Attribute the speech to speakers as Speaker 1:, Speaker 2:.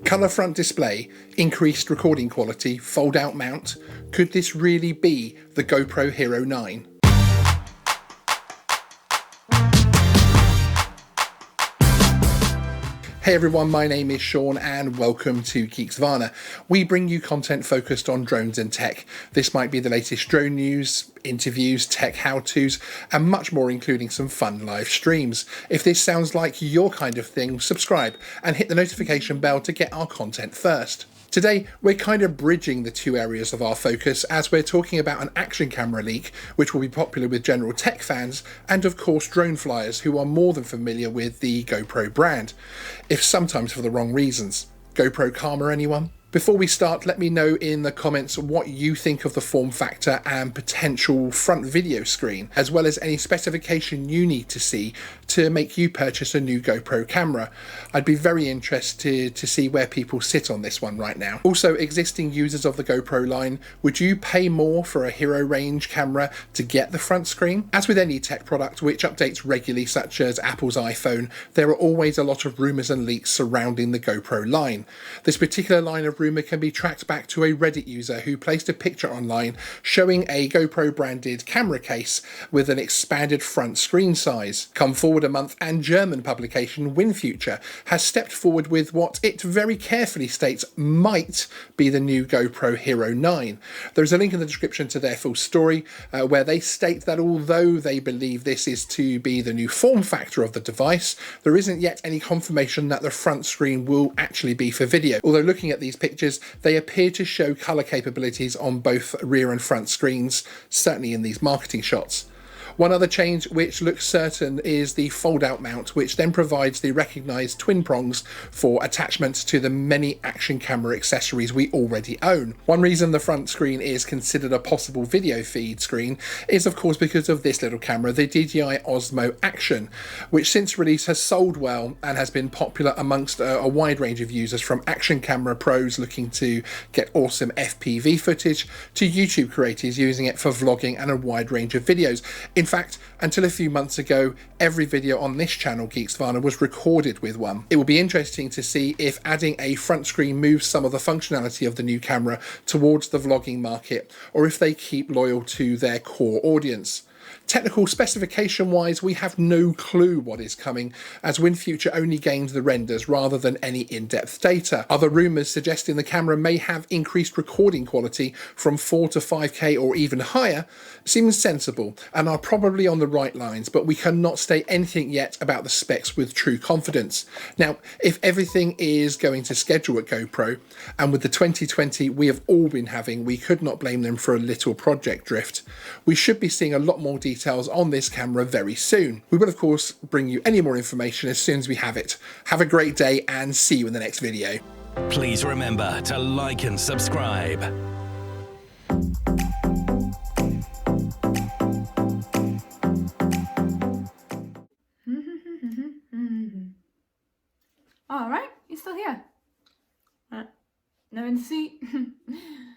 Speaker 1: Colour front display, increased recording quality, fold out mount. Could this really be the GoPro Hero 9? Hey everyone, my name is Sean and welcome to Geeksvana. We bring you content focused on drones and tech. This might be the latest drone news, interviews, tech how-tos, and much more, including some fun live streams. If this sounds like your kind of thing, subscribe and hit the notification bell to get our content first. Today, we're kind of bridging the two areas of our focus as we're talking about an action camera leak, which will be popular with general tech fans, and of course drone flyers who are more than familiar with the GoPro brand, if sometimes for the wrong reasons. GoPro Karma, anyone? Before we start, let me know in the comments what you think of the form factor and potential front video screen, as well as any specification you need to see to make you purchase a new GoPro camera. I'd be very interested to see where people sit on this one right now. Also, existing users of the GoPro line, would you pay more for a Hero range camera to get the front screen? As with any tech product which updates regularly, such as Apple's iPhone, there are always a lot of rumours and leaks surrounding the GoPro line. This particular line of rumour can be tracked back to a Reddit user who placed a picture online showing a GoPro branded camera case with an expanded front screen size. Come forward a month and German publication WinFuture has stepped forward with what it very carefully states might be the new GoPro Hero 9. There's a link in the description to their full story where they state that although they believe this is to be the new form factor of the device, there isn't yet any confirmation that the front screen will actually be for video. Although looking at these pictures, they appear to show colour capabilities on both rear and front screens, certainly in these marketing shots. One other change which looks certain is the fold-out mount, which then provides the recognised twin prongs for attachment to the many action camera accessories we already own. One reason the front screen is considered a possible video feed screen is of course because of this little camera, the DJI Osmo Action, which since release has sold well and has been popular amongst a wide range of users, from action camera pros looking to get awesome FPV footage to YouTube creators using it for vlogging and a wide range of videos. In fact, until a few months ago, every video on this channel, Geeksvana, was recorded with one. It will be interesting to see if adding a front screen moves some of the functionality of the new camera towards the vlogging market, or if they keep loyal to their core audience. Technical specification wise, we have no clue what is coming, as WinFuture only gained the renders rather than any in-depth data. Other rumours suggesting the camera may have increased recording quality from 4 to 5K or even higher seems sensible and are probably on the right lines, but we cannot state anything yet about the specs with true confidence. Now, if everything is going to schedule at GoPro, and with the 2020 we have all been having, we could not blame them for a little project drift. We should be seeing a lot more details on this camera very soon. We will of course bring you any more information as soon as we have it. Have a great day and see you in the next video.
Speaker 2: Please remember to like and subscribe.
Speaker 3: All right, you're still here. No one to see.